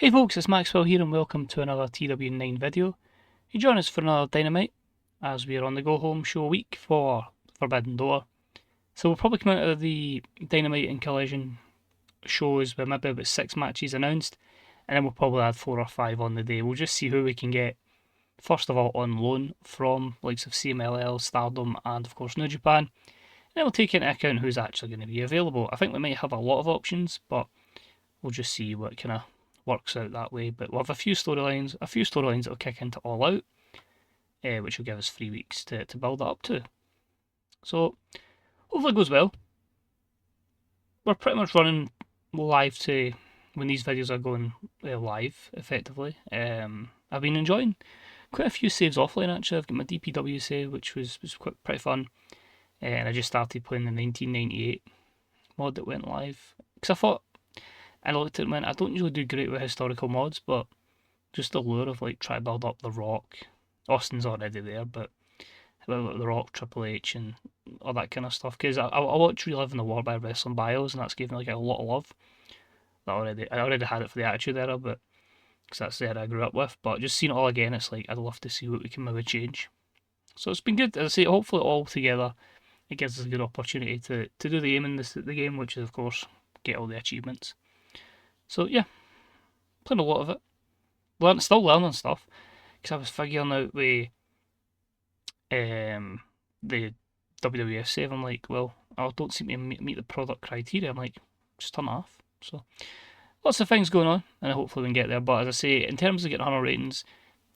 Hey folks, it's Maxwell here and welcome to another TW9 video. You join us for another Dynamite as we are on the go home show week for Forbidden Door. So we'll probably come out of the Dynamite and Collision shows with maybe about 6 matches announced, and then we'll probably add 4 or 5 on the day. We'll just see who we can get, first of all on loan from likes of CMLL, Stardom and of course New Japan. And then we'll take into account who's actually going to be available. I think we might have a lot of options, but we'll just see what kind of works out that way. But we'll have a few storylines that will kick into All Out, which will give us 3 weeks to build that up to. So hopefully it goes well. We're pretty much running live to when these videos are going live, effectively. I've been enjoying quite a few saves offline actually. I've got my DPW save, which was quite pretty fun, and I just started playing the 1998 mod that went live because I thought. And I looked at it and went, I don't usually do great with historical mods, but just the lure of like try to build up The Rock. Austin's already there, but about The Rock, Triple H, and all that kind of stuff. Because I watch Reliving the War by Wrestling Bios, and that's given me like a lot of love. I already had it for the Attitude Era, but because that's the era I grew up with. But just seeing it all again, it's like I'd love to see what we can maybe change. So it's been good. As I say, hopefully all together, it gives us a good opportunity to do the aim in the game, which is of course get all the achievements. So yeah, playing a lot of it. Still learning stuff because I was figuring out the WWF save. I'm like, well, I don't seem to meet the product criteria. I'm like, just turn it off. So lots of things going on, and hopefully we can get there. But as I say, in terms of getting 100 ratings,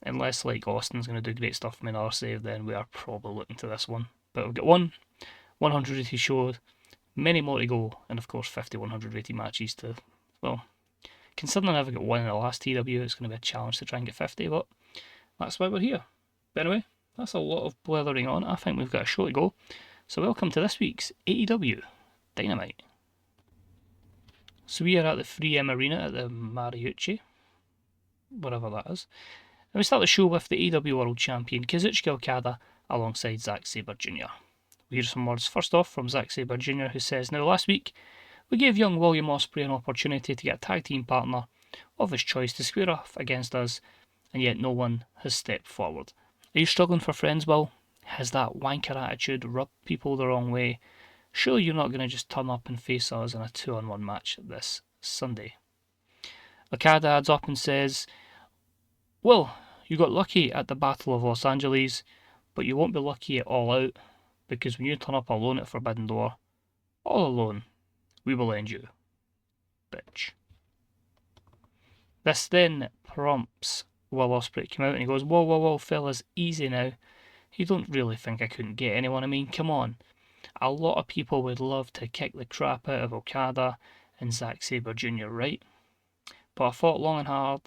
unless like Austin's going to do great stuff from another save, then we are probably looking to this one. But we've got 100 rated show, many more to go, and of course 50 100 rated matches to, well, considering I never got one in the last TW, it's going to be a challenge to try and get 50, but that's why we're here. But anyway, that's a lot of blethering on. I think we've got a show to go. So welcome to this week's AEW Dynamite. So we are at the 3M Arena at the Mariucci, wherever that is. And we start the show with the AEW World Champion Kazuchika Okada alongside Zack Sabre Jr. We hear some words first off from Zack Sabre Jr. who says, "Now last week, we gave young William Ospreay an opportunity to get a tag team partner of his choice to square off against us, and yet no one has stepped forward. Are you struggling for friends, Will? Has that wanker attitude rubbed people the wrong way? Surely you're not going to just turn up and face us in a 2-on-1 match this Sunday." Okada adds up and says, "Will, you got lucky at the Battle of Los Angeles, but you won't be lucky at All Out, because when you turn up alone at Forbidden Door, all alone, we will end you, bitch." This then prompts Will Ospreay to come out and he goes, whoa, fellas, easy now. You don't really think I couldn't get anyone? I mean, come on. A lot of people would love to kick the crap out of Okada and Zack Sabre Jr., right? But I thought long and hard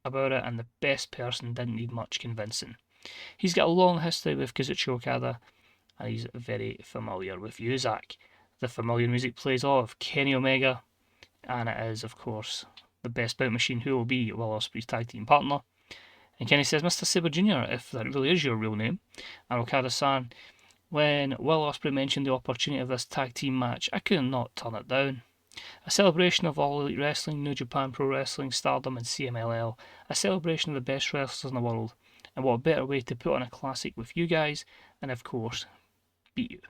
about it, and the best person didn't need much convincing. He's got a long history with Kazuchika Okada, and he's very familiar with you, Zack. The familiar music plays off Kenny Omega, and it is, of course, the best bout machine who will be Will Ospreay's tag team partner. And Kenny says, "Mr. Sabre Jr., if that really is your real name." And Okada-san, "When Will Ospreay mentioned the opportunity of this tag team match, I could not turn it down. A celebration of All Elite Wrestling, New Japan Pro Wrestling, Stardom and CMLL. A celebration of the best wrestlers in the world. And what a better way to put on a classic with you guys, and of course, beat you."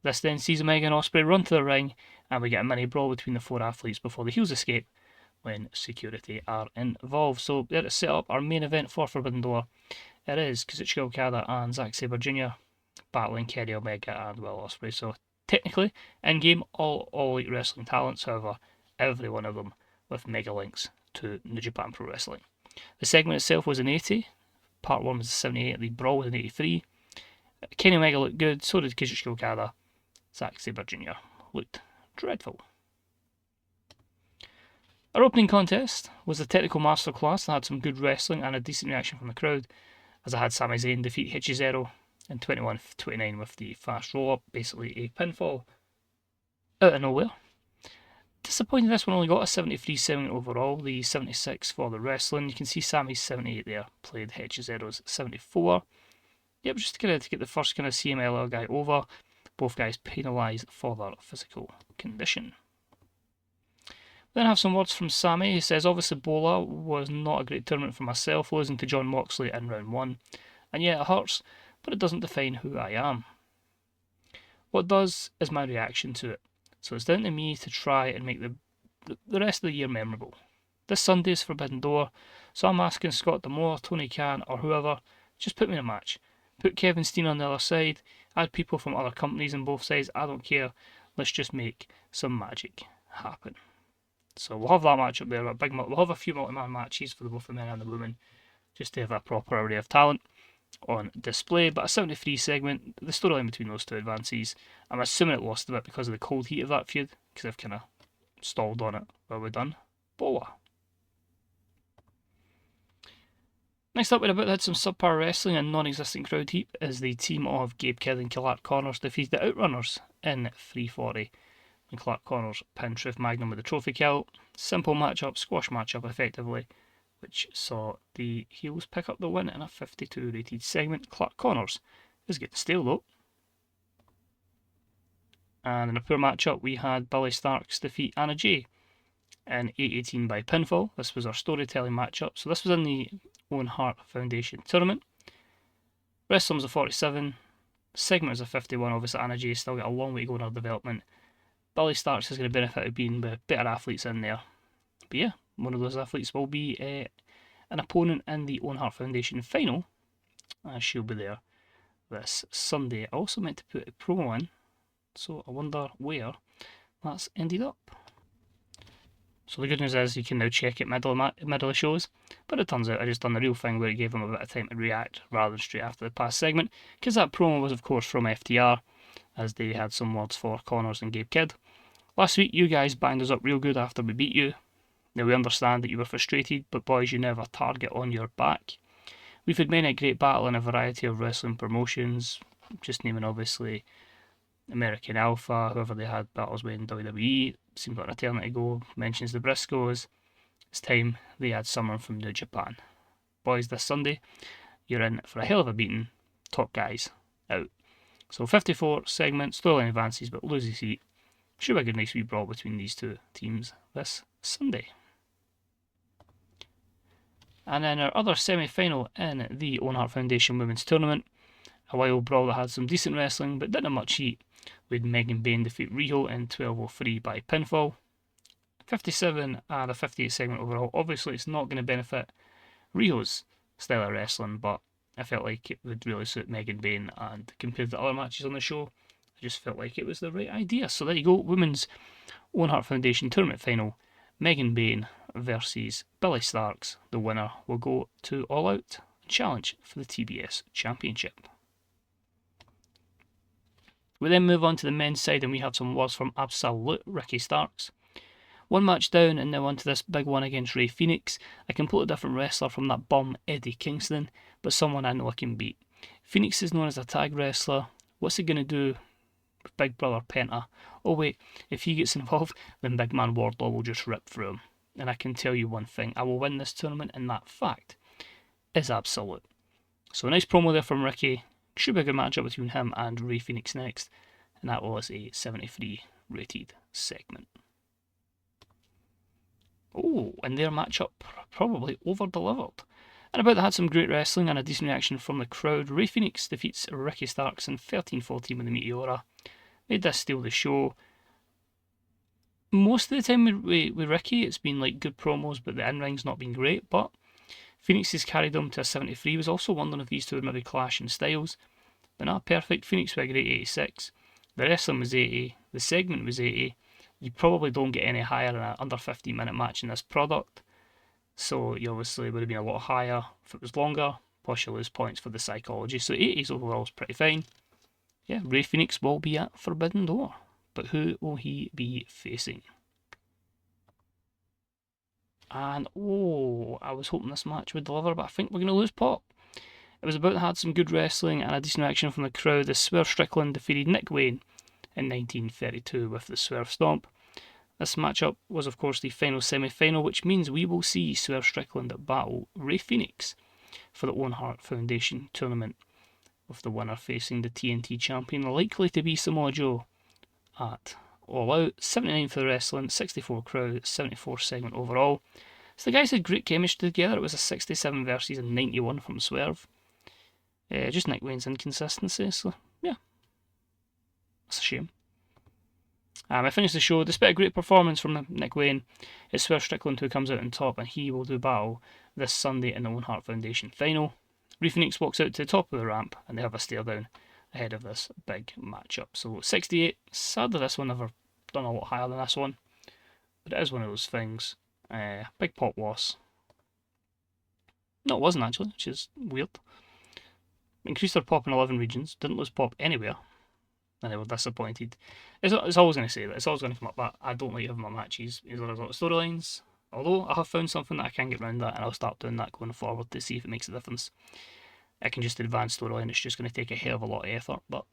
This then sees Omega and Ospreay run to the ring, and we get a mini brawl between the 4 athletes before the heels escape when security are involved. So there to set up our main event for Forbidden Door. It is Kazuchika Okada and Zack Sabre Jr. battling Kenny Omega and Will Ospreay. So technically, in-game, all Elite Wrestling talents, however, every one of them with mega links to New Japan Pro Wrestling. The segment itself was an 80. Part 1 was a 78, the brawl was an 83. Kenny Omega looked good, so did Kazuchika Okada. Zack Sabre Jr. looked dreadful. Our opening contest was a technical masterclass that had some good wrestling and a decent reaction from the crowd, as I had Sami Zayn defeat Hichizero in 21-29 with the fast roll-up, basically a pinfall out of nowhere. Disappointed this one only got a 73-70 overall, the 76 for the wrestling. You can see Sami's 78 there, played Hichizero's 74. Yep, just to get the first kind of CMLL guy over. Both guys penalised for their physical condition. Then I have some words from Sammy. He says, obviously Bola was not a great tournament for myself, losing to John Moxley in round 1. And yeah, it hurts, but it doesn't define who I am. What does is my reaction to it. So it's down to me to try and make the rest of the year memorable. This Sunday is Forbidden Door, so I'm asking Scott D'Amore, Tony Khan, or whoever, just put me in a match. Put Kevin Steen on the other side, add people from other companies on both sides, I don't care. Let's just make some magic happen. So we'll have that match up there. We'll have a few multi-man matches for both the men and the women, just to have a proper array of talent on display. But a 73 segment, the storyline between those two advances, I'm assuming it lost a bit because of the cold heat of that feud, because I've kind of stalled on it while we're done. Boa. Next up, we're about to had some subpar wrestling and non-existent crowd heat as the team of Gabe Kidd and Clark Connors defeated the Outrunners in 340. And Clark Connors pinned Truth Magnum with the trophy kill. Simple matchup, squash matchup effectively, which saw the heels pick up the win in a 52 rated segment. Clark Connors is getting stale though. And in a poor matchup, we had Billy Starks defeat Anna Jay in 8-18 by pinfall. This was our storytelling matchup. So this was in the Owen Hart Foundation tournament. Wrestling was a 47. Segment was a 51. Obviously, Anna Jay still got a long way to go in her development. Billy Starks is going to benefit of being with better athletes in there. But yeah, one of those athletes will be an opponent in the Owen Hart Foundation final. She'll be there this Sunday. I also meant to put a promo in, so I wonder where that's ended up. So the good news is you can now check it middle of shows, but it turns out I just done the real thing where it gave them a bit of time to react rather than straight after the past segment, because that promo was of course from FTR, as they had some words for Connors and Gabe Kidd. Last week you guys banged us up real good after we beat you. Now we understand that you were frustrated, but boys, you never target on your back. We've had many a great battle in a variety of wrestling promotions, just naming obviously American Alpha, whoever they had battles with in WWE, seems like an eternity ago, mentions the Briscoes. It's time they had someone from New Japan. Boys, this Sunday, you're in for a hell of a beating. Top guys out. So 54 segments, storyline advances, but loses heat. Should be a good nice wee brawl between these two teams this Sunday. And then our other semi-final in the Owen Hart Foundation Women's Tournament, a wild brawl that had some decent wrestling but didn't have much heat, with Megan Bain defeat Riho in 12:03 by pinfall. 57 and a 58 segment overall. Obviously it's not going to benefit Riho's style of wrestling, but I felt like it would really suit Megan Bain, and compared to other matches on the show, I just felt like it was the right idea. So there you go, Women's Owen Hart Foundation Tournament Final. Megan Bain versus Billy Starks. The winner will go to All Out and challenge for the TBS Championship. We then move on to the men's side and we have some words from absolute Ricky Starks. One match down and now on to this big one against Ray Phoenix, a completely different wrestler from that bum Eddie Kingston, but someone I know I can beat. Phoenix is known as a tag wrestler. What's he going to do with Big Brother Penta? Oh wait, if he gets involved, then Big Man Wardlaw will just rip through him. And I can tell you one thing, I will win this tournament, and that fact is absolute. So a nice promo there from Ricky. Should be a good matchup between him and Ray Phoenix next. And that was a 73 rated segment. Oh, and their matchup probably over-delivered. And about that had some great wrestling and a decent reaction from the crowd. Ray Phoenix defeats Ricky Starks in 13-14 with the Meteora. Made this steal the show. Most of the time with Ricky, it's been like good promos, but the in-ring's not been great. But Phoenix has carried them to a 73. Was also wondering if these two would maybe clash in styles. But not perfect. Phoenix with a great 86. The wrestling was 80. The segment was 80. You probably don't get any higher in an under 15-minute match in this product. So you obviously would have been a lot higher if it was longer. Plus you lose points for the psychology. So 80s overall is pretty fine. Yeah, Ray Phoenix will be at Forbidden Door. But who will he be facing? And oh, I was hoping this match would deliver, but I think we're going to lose Pop. It was about to have some good wrestling and a decent reaction from the crowd as Swerve Strickland defeated Nick Wayne in 1932 with the Swerve Stomp. This matchup was of course the final semi-final, which means we will see Swerve Strickland battle Ray Phoenix for the Owen Hart Foundation tournament, with the winner facing the TNT champion, likely to be Samoa Joe, at All Out, 79 for the wrestling, 64 crowd, 74 segment overall. So the guys had great chemistry together. It was a 67 versus a 91 from Swerve. Just Nick Wayne's inconsistency, so yeah, that's a shame. I finished the show. Despite a great performance from Nick Wayne, it's Swerve Strickland who comes out on top, and he will do battle this Sunday in the Owen Hart Foundation final. Ree Fenix walks out to the top of the ramp, and they have a stare down ahead of this big matchup. So 68. Sadly, this one never done a lot higher than this one, but it is one of those things. Big pop loss. No, it wasn't actually, which is weird. Increased their pop in 11 regions, didn't lose pop anywhere, and they were disappointed. It's always going to say that, it's always going to come up, but I don't like having my matches as a result of storylines. Although I have found something that I can get around that, and I'll start doing that going forward to see if it makes a difference. I can just advance storyline, it's just going to take a hell of a lot of effort, but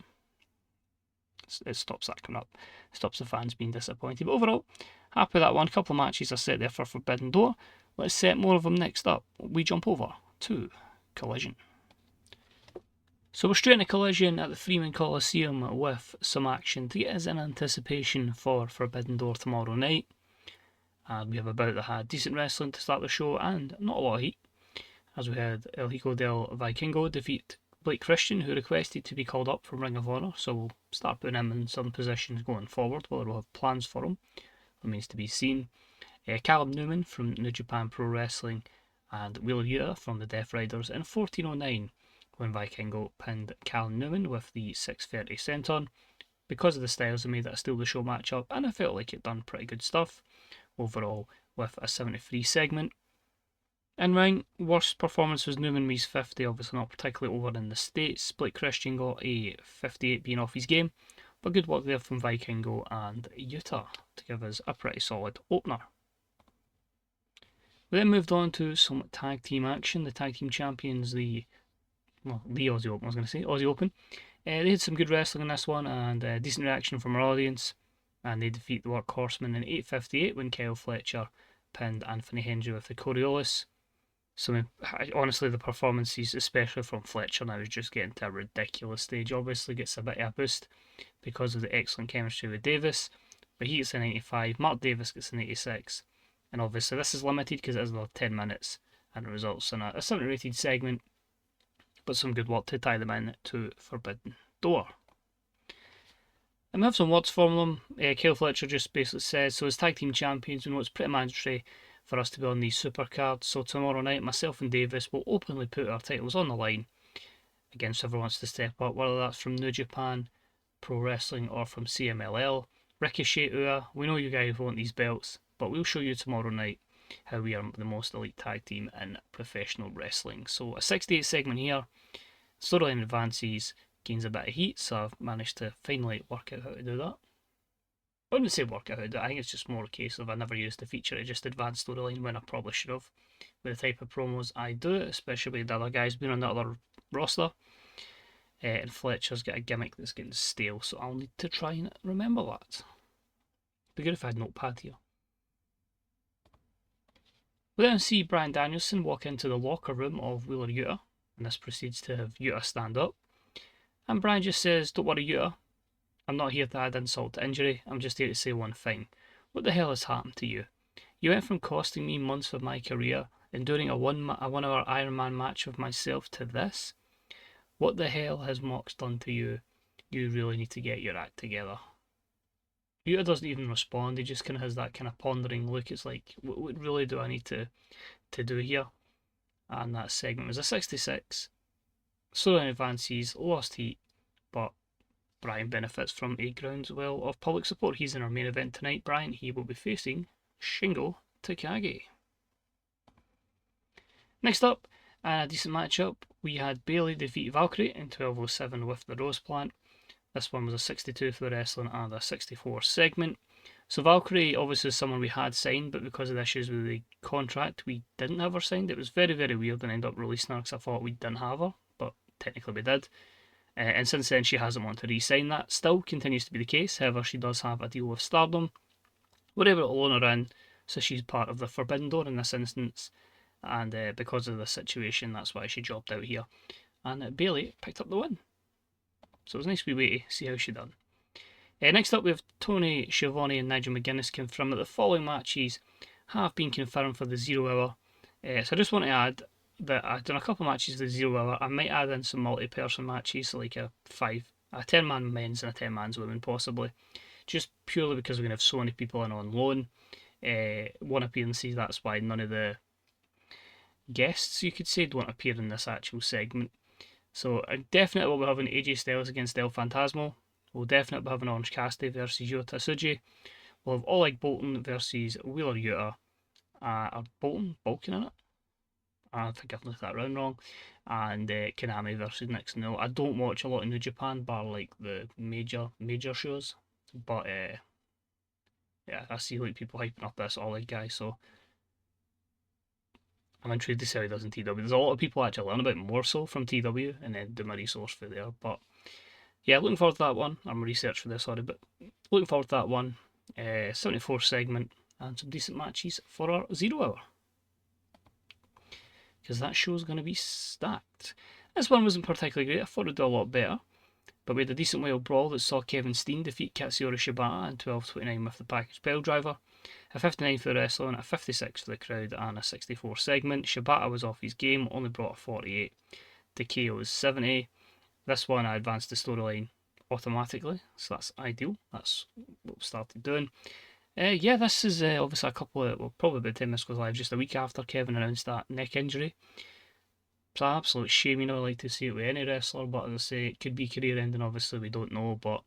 it stops that coming up. It stops the fans being disappointed. But overall, happy with that one. A couple of matches are set there for Forbidden Door. Let's set more of them next up. We jump over to Collision. So we're straight into Collision at the Freeman Coliseum with some action to get us in anticipation for Forbidden Door tomorrow night. And we have about that had decent wrestling to start the show and not a lot of heat, as we had El Hijo del Vikingo defeat Blake Christian, who requested to be called up from Ring of Honor, so we'll start putting him in some positions going forward. Whether we'll have plans for him remains to be seen. Callum Newman from New Japan Pro Wrestling and Wheeler Yuta from the Death Riders in 1409, when Vikingo pinned Callum Newman with the 630 senton. Because of the styles, they made it a Steal the Show matchup, and I felt like it done pretty good stuff overall with a 73 segment. In ring, worst performance was Newman Me's 50, obviously not particularly over in the States. Blake Christian got a 58 being off his game, but good work there from Vikingo and Yuta to give us a pretty solid opener. We then moved on to some tag team action. The tag team champions, the Aussie Open, I was going to say, Aussie Open. They had some good wrestling in this one and decent reaction from our audience, and they defeat the Workhorsemen in 8:58 when Kyle Fletcher pinned Anthony Hendry with the Coriolis. So honestly, the performances, especially from Fletcher now, is just getting to a ridiculous stage. Obviously gets a bit of a boost because of the excellent chemistry with Davis, but he gets a 95, Mark Davis gets a 96, and obviously this is limited because it is another 10 minutes and it results in a 70 rated segment, but some good work to tie them in to Forbidden Door. And we have some words from them. Kyle Fletcher just basically says, so as tag team champions, we know it's pretty mandatory for us to be on these supercards, so tomorrow night myself and Davis will openly put our titles on the line against whoever wants to step up, whether that's from New Japan Pro Wrestling or from CMLL. Ricochet, Ua, we know you guys want these belts, but we'll show you tomorrow night how we are the most elite tag team in professional wrestling. So a 68 segment here, storyline advances, gains a bit of heat, so I've managed to finally work out how to do that. I wouldn't say work out how to do it, I think it's just more a case of I never used the feature, it just advanced storyline when I probably should have. With the type of promos I do, especially with the other guys being on the other roster. And Fletcher's got a gimmick that's getting stale, so I'll need to try and remember that. Be good if I had a notepad here. We then see Bryan Danielson walk into the locker room of Wheeler Yuta, and this proceeds to have Yuta stand up. And Bryan just says, don't worry Yuta, I'm not here to add insult to injury, I'm just here to say one thing. What the hell has happened to you? You went from costing me months of my career, enduring a 1 hour Iron Man match with myself, to this? What the hell has Mox done to you? You really need to get your act together. Yuta doesn't even respond, he just kind of has that kind of pondering look. It's like, what really do I need to do here? And that segment was a 66. Storyline advances, lost heat, but Bryan benefits from a groundswell of public support. He's in our main event tonight, Bryan. He will be facing Shingo Takagi. Next up, a decent matchup, we had Bayley defeat Valkyrie in 12:07 with the Rose Plant. This one was a 62 for the wrestling and a 64 segment. So Valkyrie obviously is someone we had signed, but because of the issues with the contract, we didn't have her signed. It was very, very weird and ended up releasing her because I thought we didn't have her, but technically we did. And since then she hasn't wanted to re-sign that. Still continues to be the case, however she does have a deal with Stardom. We're able to loan her in, so she's part of the Forbidden Door in this instance. And because of the situation, that's why she dropped out here. And Bayley picked up the win. So it was a nice wee way to see how she done. Next up, we have Tony Schiavone and Nigel McGuinness confirmed that the following matches have been confirmed for the 0 Hour. So I just want to add that I've done a couple of matches for the 0 Hour. I might add in some multi-person matches, so like a 10-man men's and a 10-man women possibly. Just purely because we're going to have so many people in on loan. One appearances, that's why none of the guests, you could say, don't appear in this actual segment. So I definitely will be having AJ Styles against El Phantasmo. We'll definitely be having Orange Cassidy versus Yota Tsuji. We'll have Oleg Bolton versus Wheeler Yuta. Are Bolton Balkan in it? I think I've looked that round wrong. And Konami versus Nixon. No, I don't watch a lot of New Japan, bar like the major shows. But yeah, I see like people hyping up this Oleg guy, so I'm intrigued to see how he does in TW. There's a lot of people actually learn about more so from TW and then do my resource for there. But yeah, looking forward to that one. I'm research for this, sorry, but looking forward to that one. 74 segment and some decent matches for our 0 Hour. Because that show's going to be stacked. This one wasn't particularly great. I thought it'd do a lot better. But we had a decent wild brawl that saw Kevin Steen defeat Katsuyori Shibata in 12:29 with the package pile driver. A 59 for the wrestling, a 56 for the crowd, and a 64 segment. Shibata was off his game, only brought a 48. Takeo's 70. This one I advanced the storyline automatically, so that's ideal. That's what we started doing. Yeah, this is obviously a couple of, well, probably by the time this goes live, just a week after Kevin announced that neck injury. It's an absolute shame, you know, I like to see it with any wrestler, but as I say, it could be career ending, obviously, we don't know, but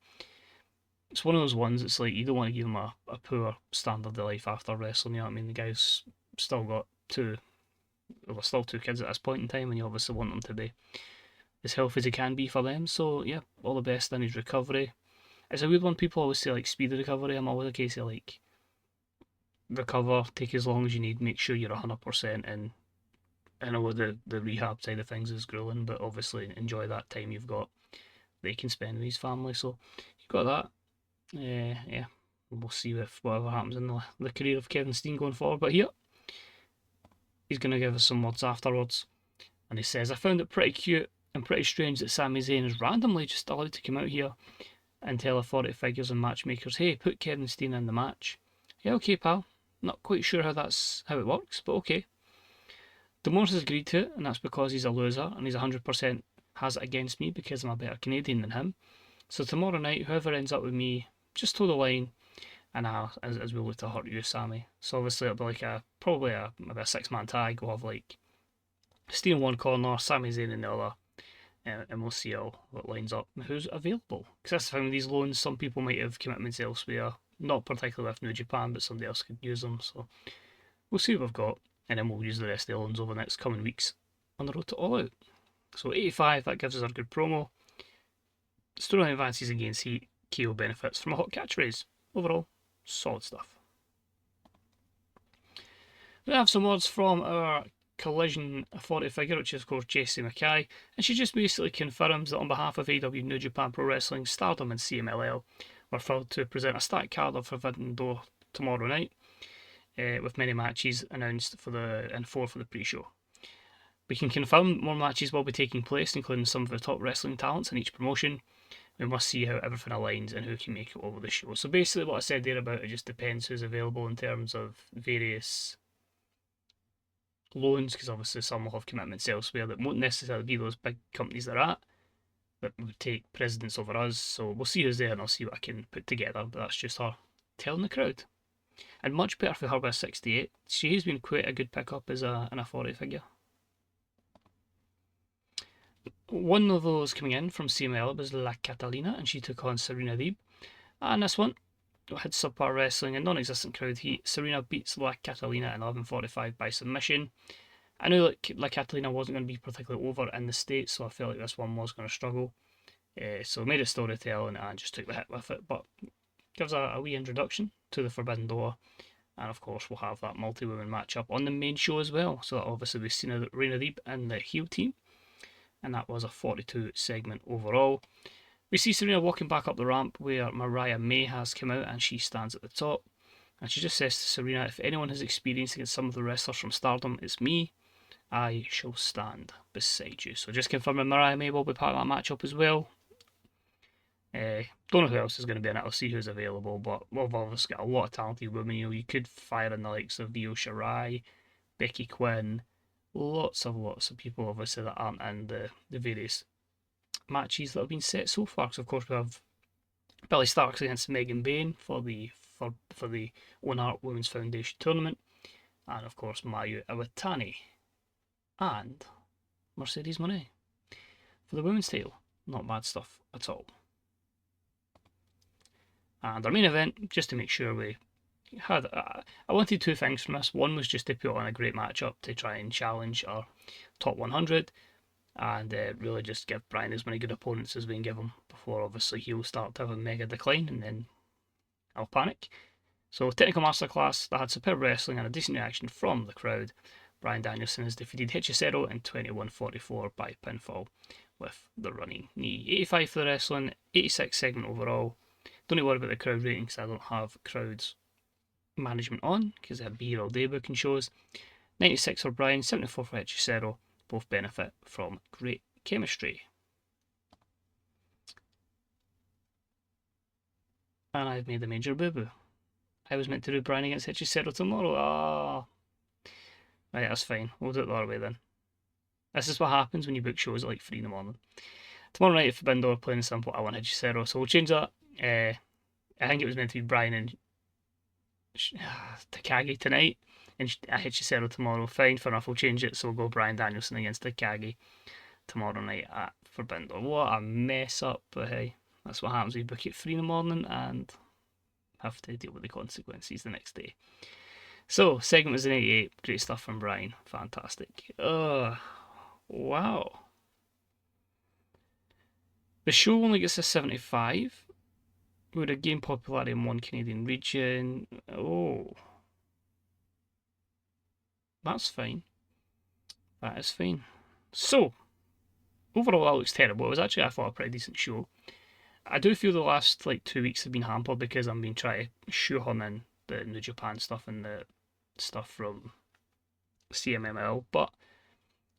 it's one of those ones, it's like, you don't want to give him a poor standard of life after wrestling, you know what I mean? The guy's still got two kids at this point in time, and you obviously want him to be as healthy as he can be for them, so yeah, all the best in his recovery. It's a weird one, people always say, like, speed of recovery. I'm always a case of, like, recover, take as long as you need, make sure you're 100%, and I know the rehab side of things is grueling, but obviously enjoy that time you've got that you can spend with his family. So you've got that. Yeah, we'll see if whatever happens in the career of Kevin Steen going forward. But here, he's going to give us some words afterwards. And he says, I found it pretty cute and pretty strange that Sami Zayn is randomly just allowed to come out here and tell authority figures and matchmakers, hey, put Kevin Steen in the match. Yeah, okay, pal. Not quite sure how it works, but okay. Demorse has agreed to it, and that's because he's a loser and he's 100% has it against me because I'm a better Canadian than him. So tomorrow night, whoever ends up with me, just toe the line, and as we look to hurt you, Sammy. So obviously it'll be like probably maybe a 6-man tag. We'll have like Steen in one corner, Sami Zayn in the other, and we'll see how what lines up and who's available. Because that's the thing with these loans, some people might have commitments elsewhere, not particularly with New Japan, but somebody else could use them. So we'll see what we've got, and then we'll use the rest of the loans over the next coming weeks on the road to All Out. So 85, that gives us our good promo. Storyline advances against Heat, KO benefits from a hot catchphrase. Overall, solid stuff. We have some words from our Collision authority figure, which is of course Jessie Mackay, and she just basically confirms that on behalf of AEW, New Japan Pro Wrestling, Stardom and CMLL, we're thrilled to present a stacked card of Forbidden Door tomorrow night, with many matches announced and 4 for the pre-show. We can confirm more matches will be taking place, including some of the top wrestling talents in each promotion. We must see how everything aligns and who can make it over the show. So basically what I said there about it just depends who's available in terms of various loans, because obviously some will have commitments elsewhere that won't necessarily be those big companies they're at, that would take precedence over us. So we'll see who's there and I'll see what I can put together, but that's just her telling the crowd. And much better for her by 68. She has been quite a good pickup as an authority figure. One of those coming in from CML was La Catalina, and she took on Serena Deeb. And this one had subpar wrestling and non-existent crowd heat. Serena beats La Catalina in 11:45 by submission. I knew La Catalina wasn't going to be particularly over in the States, so I felt like this one was going to struggle. So made it storytelling and just took the hit with it, but gives a wee introduction to the Forbidden Door. And of course, we'll have that multi-women matchup on the main show as well. So obviously we've seen Serena Deeb and the heel team, and that was a 42 segment overall. We see Serena walking back up the ramp where Mariah May has come out, and she stands at the top. And she just says to Serena, if anyone has experience against some of the wrestlers from Stardom, it's me. I shall stand beside you. So just confirming Mariah May will be part of that matchup as well. Don't know who else is going to be in it. I'll see who's available, but we've obviously got a lot of talented women. You could fire in the likes of Io Shirai, Becky Quinn, lots of people obviously that aren't in the various matches that have been set so far. Because of course we have Billy Starks against Megan Bain for the Owen Hart Women's Foundation tournament, and of course Mayu Iwatani and Mercedes Moné for the women's title. Not bad stuff at all. And our main event, just to make sure we had, I wanted two things from this. One was just to put on a great matchup to try and challenge our top 100, and really just give Brian as many good opponents as we can give him before obviously he'll start to have a mega decline, and then I'll panic. So technical masterclass that had superb wrestling and a decent reaction from the crowd. Brian Danielson has defeated Hechicero in 21:44 by pinfall with the running knee. 85 for the wrestling, 86 segment overall. Don't need to worry about the crowd ratings. I don't have crowds management on because I have beer all day booking shows. 96 for Brian, 74 for Hechicero. Both benefit from great chemistry. And I've made a major boo-boo. I was meant to do Brian against Hechicero tomorrow. Ah, right, that's fine. We'll do it the other way then. This is what happens when you book shows at like 3 in the morning. Tomorrow night, if Forbidden Door, plain and simple, I want Hechicero, so we'll change that. I think it was meant to be Brian and Takagi tonight, and Hechicero tomorrow. Fine, fair enough, we'll change it, so we'll go Brian Danielson against Takagi tomorrow night at Forbidden Door. What a mess up, but hey, that's what happens when you book it 3 in the morning and have to deal with the consequences the next day. So, segment was in 88, great stuff from Brian, fantastic. Wow. The show only gets a 75. Would have gained popularity in one Canadian region. Oh. That's fine. That is fine. So, overall that looks terrible. It was actually, I thought, a pretty decent show. I do feel the last 2 weeks have been hampered because I've been trying to shoehorn in the New Japan stuff and the stuff from CMML, but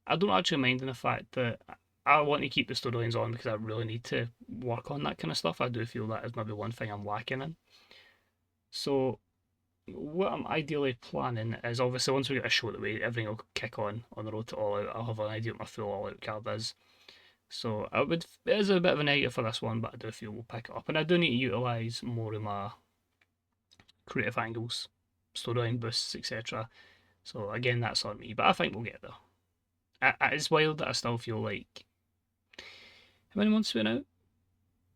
I don't actually mind in the fact that I want to keep the storylines on because I really need to work on that kind of stuff. I do feel that is maybe one thing I'm lacking in. So what I'm ideally planning is obviously once we get a show that way, everything will kick on the road to All Out. I'll have an idea what my full All Out card is. So it is a bit of a negative for this one, but I do feel we'll pick it up. And I do need to utilise more of my creative angles, storyline boosts, etc. So again, that's on me, but I think we'll get there. It's wild that I still feel like, how many months have been out?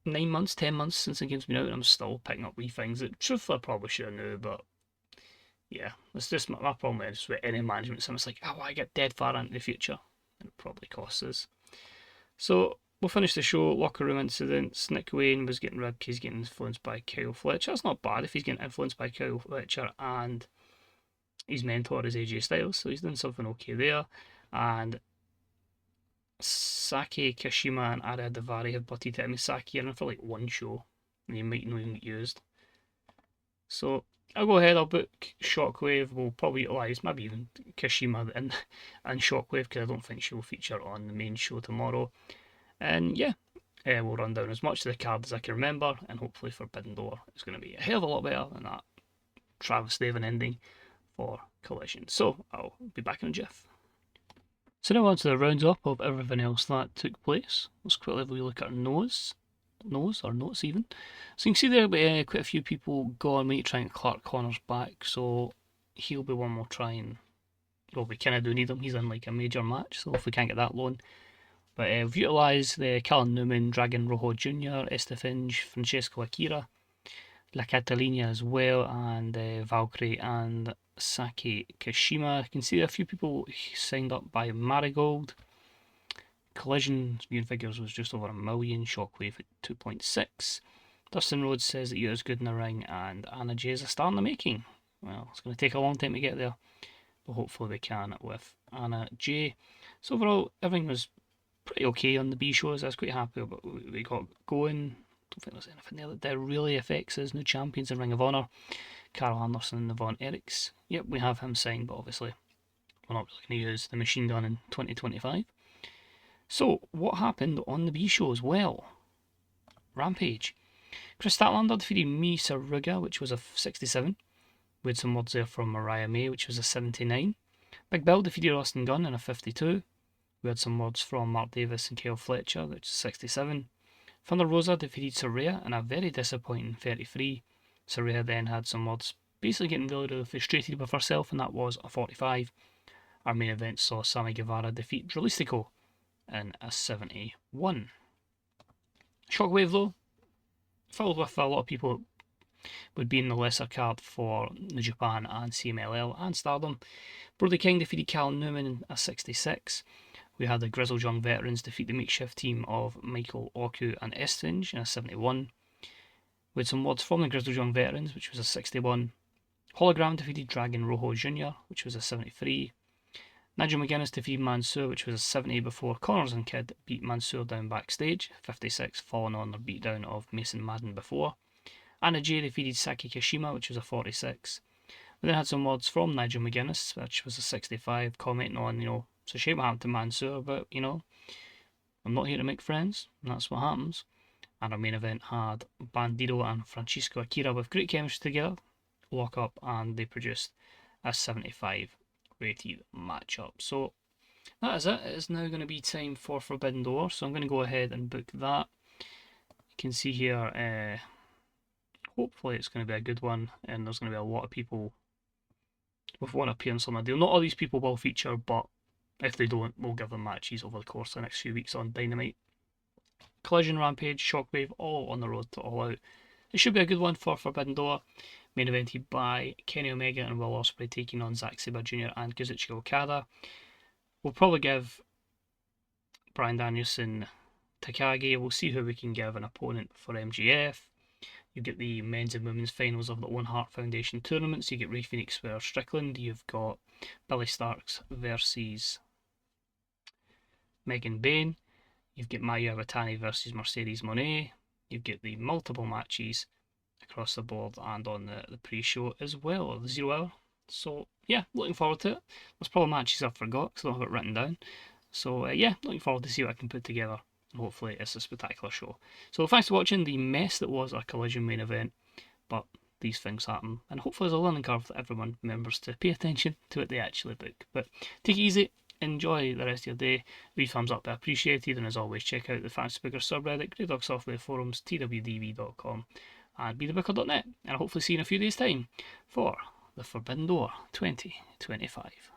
9 months, 10 months since the game's been out, and I'm still picking up wee things that truthfully I probably should have knew, but yeah, it's just my problem is with any management sim. It's like, oh, I get dead far into the future, and it probably costs us. So we'll finish the show. Locker room incidents. Nick Wayne was getting ribbed. He's getting influenced by Kyle Fletcher. That's not bad if he's getting influenced by Kyle Fletcher and his mentor is AJ Styles, so he's doing something okay there. And Saki Kashima and Ara Davari have butted it. I mean, Saki in for like one show, and he might not even get used. So I'll go ahead. I'll book Shockwave. We'll probably utilise maybe even Kashima and Shockwave because I don't think she'll feature on the main show tomorrow. And yeah, we'll run down as much of the card as I can remember, and hopefully Forbidden Door is going to be a hell of a lot better than that Travis Daven ending for Collision. So I'll be back in a jiff. So now on to the rounds up of everything else that took place. Let's quickly have a look at our notes or notes even. So you can see there quite a few people gone. We need to try and get Clark Connors back, so he'll be one we'll try and, well, we kind of do need him. He's in like a major match, so if we can't get that loan. But we've utilised the Callan Newman, Dragon Rojo Jr., Estefinge, Francesco Akira, La Catalina as well, and Valkyrie and Saki Kashima. You can see a few people signed up by Marigold. Collision's viewing figures was just over 1 million. Shockwave at 2.6. Dustin Rhodes says that you're as good in the ring, and Anna Jay is a star in the making. Well, it's going to take a long time to get there, but hopefully we can with Anna Jay. So overall, everything was pretty okay on the B shows. I was quite happy about what we got going. Don't think there's anything there that really affects us. New champions in Ring of Honor, Carl Anderson and Yvonne Eriks. Yep, we have him signed, but obviously we're not really going to use the machine gun in 2025. So, what happened on the B shows? Well, Rampage. Chris Statlander defeated Mi Saruga, which was a 67. We had some words there from Mariah May, which was a 79. Big Bill defeated Austin Gunn in a 52. We had some words from Mark Davis and Kyle Fletcher, which is 67. Thunder Rosa defeated Saraya in a very disappointing 33. Saraya then had some words basically getting really frustrated with herself, and that was a 45. Our main event saw Sammy Guevara defeat Dralistico in a 71. Shockwave, though, filled with a lot of people would be in the lesser card for New Japan and CMLL and Stardom. Brody King defeated Cal Newman in a 66. We had the Grizzled Young Veterans defeat the makeshift team of Michael Oku and Estinge in a 71. We had some words from the Grizzled Young Veterans, which was a 61. Hologram defeated Dragon Rojo Jr., which was a 73. Nigel McGuinness defeated Mansoor, which was a 70 before Connors and Kidd beat Mansoor down backstage, 56, following on their beatdown of Mason Madden before. Anna Jay defeated Saki Kashima, which was a 46. We then had some words from Nigel McGuinness, which was a 65, commenting on, it's a shame what happened to Mansoor, but, I'm not here to make friends, and that's what happens. And our main event had Bandido and Francisco Akira with great chemistry together, lock up, and they produced a 75 rated matchup. So that is it. It is now going to be time for Forbidden Door, so I'm going to go ahead and book that. You can see here, hopefully it's going to be a good one, and there's going to be a lot of people with one appearance on the deal. Not all these people will feature, but if they don't, we'll give them matches over the course of the next few weeks on Dynamite. Collision, Rampage, Shockwave, all on the road to All Out. It should be a good one for Forbidden Door. Main evented by Kenny Omega and Will Ospreay taking on Zack Sabre Jr. and Kazuchika Okada. We'll probably give Bryan Danielson Takagi. We'll see who we can give an opponent for MJF. You get the men's and women's finals of the Owen Hart Foundation tournaments. You get Rey Fenix versus Strickland. You've got Billy Starks versus Megan Bayne. You've got Mayu Iwatani versus Mercedes Moné. You've got the multiple matches across the board and on the pre-show as well, or the 0 hour. So yeah, looking forward to it. There's probably matches I've forgot because I don't have it written down. So yeah, looking forward to see what I can put together. And hopefully it's a spectacular show. So thanks for watching the mess that was our Collision main event. But these things happen, and hopefully there's a learning curve that everyone remembers to pay attention to what they actually book. But take it easy, enjoy the rest of your day. Leave thumbs up, I appreciated, and as always, check out the Fantasy Booker subreddit, Grey Dog Software forums, twdv.com, and bethebooker.net. And I'll hopefully see you in a few days' time for the Forbidden Door 2025.